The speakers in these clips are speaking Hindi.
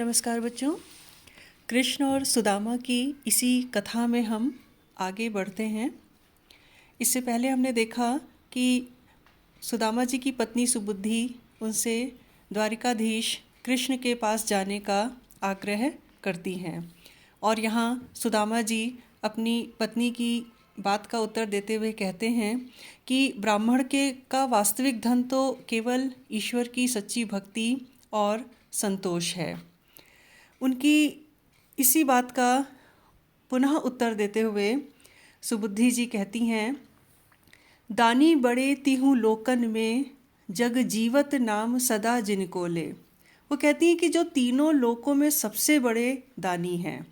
नमस्कार बच्चों। कृष्ण और सुदामा की इसी कथा में हम आगे बढ़ते हैं। इससे पहले हमने देखा कि सुदामा जी की पत्नी सुबुद्धि उनसे द्वारिकाधीश कृष्ण के पास जाने का आग्रह करती हैं और यहाँ सुदामा जी अपनी पत्नी की बात का उत्तर देते हुए कहते हैं कि ब्राह्मण के का वास्तविक धन तो केवल ईश्वर की सच्ची भक्ति और संतोष है। उनकी इसी बात का पुनः उत्तर देते हुए सुबुद्धि जी कहती हैं, दानी बड़े तिहु लोकन में जग जीवत नाम सदा जिनको ले। वो कहती हैं कि जो तीनों लोकों में सबसे बड़े दानी हैं,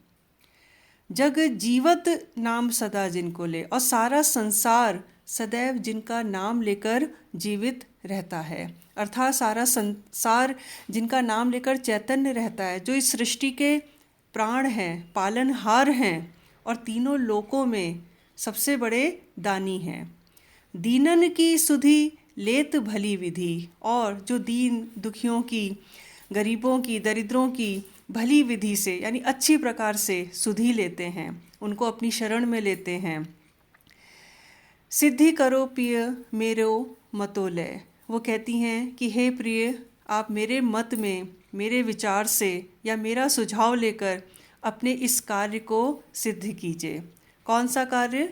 जग जीवत नाम सदा जिनको ले, और सारा संसार सदैव जिनका नाम लेकर जीवित रहता है। अर्थात सारा संसार जिनका नाम लेकर चैतन्य रहता है, जो इस सृष्टि के प्राण हैं, पालनहार हैं और तीनों लोकों में सबसे बड़े दानी हैं। दीनन की सुधि लेत भली विधि, और जो दीन दुखियों की, गरीबों की, दरिद्रों की भली विधि से यानी अच्छी प्रकार से सुधि लेते हैं, उनको अपनी शरण में लेते हैं। सिद्धि करो प्रिय मेरो मतोलय। वो कहती हैं कि हे प्रिय, आप मेरे मत में, मेरे विचार से या मेरा सुझाव लेकर अपने इस कार्य को सिद्ध कीजिए। कौन सा कार्य?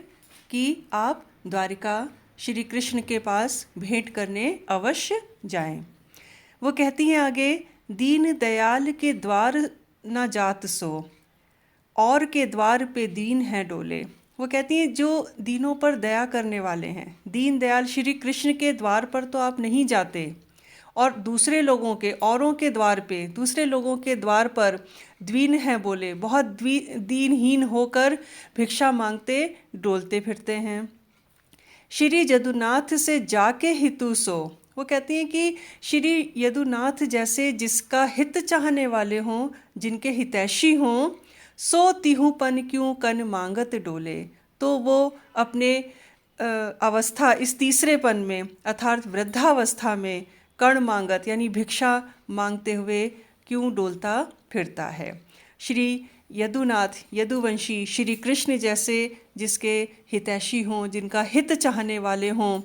कि आप द्वारिका श्री कृष्ण के पास भेंट करने अवश्य जाएं। वो कहती हैं आगे, दीन दयाल के द्वार न जात सो, और के द्वार पे दीन है डोले। वो कहती हैं जो दीनों पर दया करने वाले हैं, दीन दयाल श्री कृष्ण के द्वार पर तो आप नहीं जाते, और दूसरे लोगों के, औरों के द्वार पे, दूसरे लोगों के द्वार पर द्वीन है बोले, बहुत दीनहीन होकर भिक्षा मांगते डोलते फिरते हैं। श्री यदुनाथ से जाके हितु सो। वो कहती हैं कि श्री यदुनाथ जैसे जिसका हित चाहने वाले हों, जिनके हितैषी हों, सो तिहुपन क्यों कन मांगत डोले। तो वो अपने अवस्था, इस तीसरेपन में अर्थात वृद्धावस्था में कण मांगत यानी भिक्षा मांगते हुए क्यों डोलता फिरता है। श्री यदुनाथ, यदुवंशी श्री कृष्ण जैसे जिसके हितैषी हों, जिनका हित चाहने वाले हों,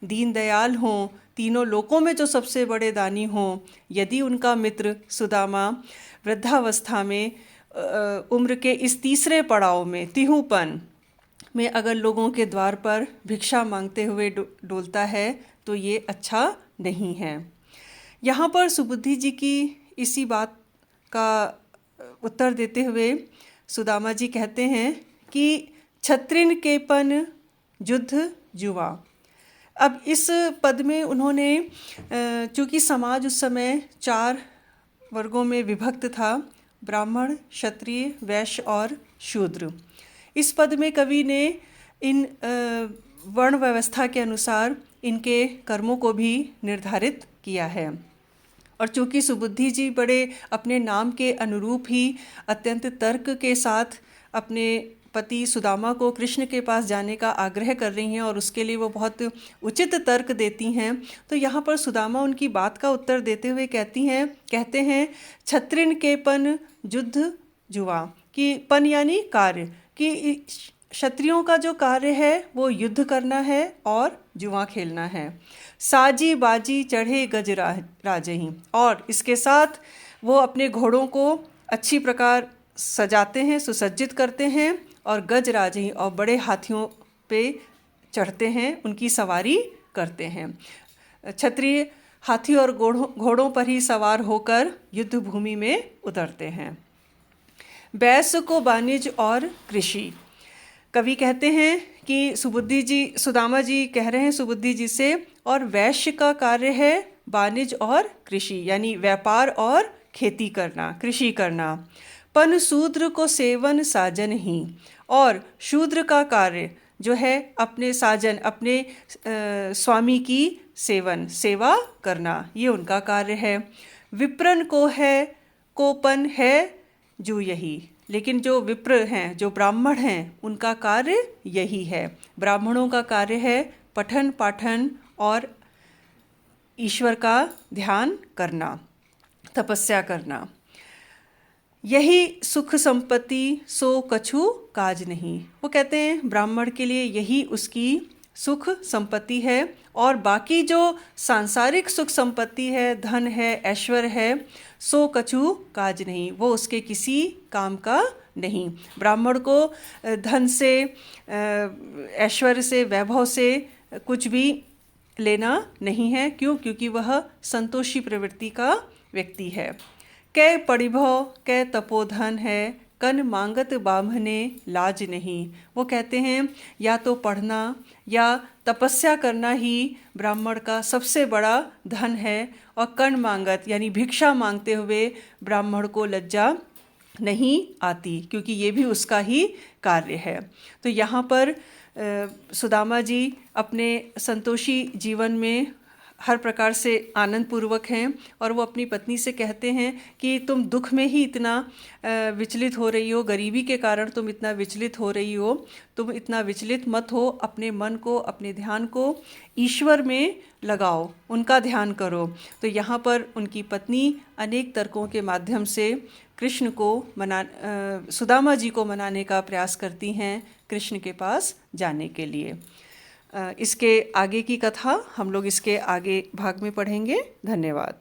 दीनदयाल हों, तीनों लोकों में जो सबसे बड़े दानी हों, यदि उनका मित्र सुदामा वृद्धावस्था में उम्र के इस तीसरे पड़ाव में, तिहुपन में अगर लोगों के द्वार पर भिक्षा मांगते हुए डोलता है तो ये अच्छा नहीं है। यहाँ पर सुबुद्धि जी की इसी बात का उत्तर देते हुए सुदामा जी कहते हैं कि छत्रिन के पन युद्ध जुआ। अब इस पद में उन्होंने, चूँकि समाज उस समय 4 वर्गों में विभक्त था, ब्राह्मण, क्षत्रिय, वैश्य और शूद्र। इस पद में कवि ने इन वर्ण व्यवस्था के अनुसार इनके कर्मों को भी निर्धारित किया है। और चूँकि सुबुद्धि जी बड़े अपने नाम के अनुरूप ही अत्यंत तर्क के साथ अपने पति सुदामा को कृष्ण के पास जाने का आग्रह कर रही हैं और उसके लिए वो बहुत उचित तर्क देती हैं, तो यहाँ पर सुदामा उनकी बात का उत्तर देते हुए कहते हैं छत्रिन के पन युद्ध जुआ। कि पन यानी कार्य, कि क्षत्रियों का जो कार्य है वो युद्ध करना है और जुआ खेलना है। साजी बाजी चढ़े गज राजही, और इसके साथ वो अपने घोड़ों को अच्छी प्रकार सजाते हैं, सुसज्जित करते हैं और गज राजही और बड़े हाथियों पे चढ़ते हैं, उनकी सवारी करते हैं। क्षत्रिय हाथी और घोड़ों पर ही सवार होकर युद्ध भूमि में उतरते हैं। बैस को वाणिज और कृषि। कवि कहते हैं कि सुदामा जी कह रहे हैं सुबुद्धि जी से, और वैश्य का कार्य है वाणिज और कृषि यानी व्यापार और खेती करना, कृषि करना। पन शूद्र को सेवन साजन ही, और शूद्र का कार्य जो है अपने साजन, अपने स्वामी की सेवा करना, ये उनका कार्य है। विप्रन को है कोपन है जो यही, लेकिन जो विप्र हैं, जो ब्राह्मण हैं, उनका कार्य यही है। ब्राह्मणों का कार्य है पठन पाठन और ईश्वर का ध्यान करना, तपस्या करना। यही सुख संपत्ति सो कछु काज नहीं। वो कहते हैं ब्राह्मण के लिए यही उसकी सुख संपत्ति है, और बाकी जो सांसारिक सुख संपत्ति है, धन है, ऐश्वर्य है, सो कछु काज नहीं, वो उसके किसी काम का नहीं। ब्राह्मण को धन से, ऐश्वर्य से, वैभव से कुछ भी लेना नहीं है। क्यों? क्योंकि वह संतोषी प्रवृत्ति का व्यक्ति है। कै पड़िभव कै तपोधन है, कन मांगत बाम्हने लाज नहीं। वो कहते हैं या तो पढ़ना या तपस्या करना ही ब्राह्मण का सबसे बड़ा धन है, और कण मांगत यानी भिक्षा मांगते हुए ब्राह्मण को लज्जा नहीं आती, क्योंकि ये भी उसका ही कार्य है। तो यहाँ पर सुदामा जी अपने संतोषी जीवन में हर प्रकार से आनंद पूर्वक हैं, और वो अपनी पत्नी से कहते हैं कि तुम दुख में ही इतना विचलित हो रही हो, गरीबी के कारण तुम इतना विचलित हो रही हो, तुम इतना विचलित मत हो, अपने मन को, अपने ध्यान को ईश्वर में लगाओ, उनका ध्यान करो। तो यहाँ पर उनकी पत्नी अनेक तर्कों के माध्यम से कृष्ण को सुदामा जी को मनाने का प्रयास करती हैं कृष्ण के पास जाने के लिए। इसके आगे की कथा हम लोग इसके आगे भाग में पढ़ेंगे। धन्यवाद।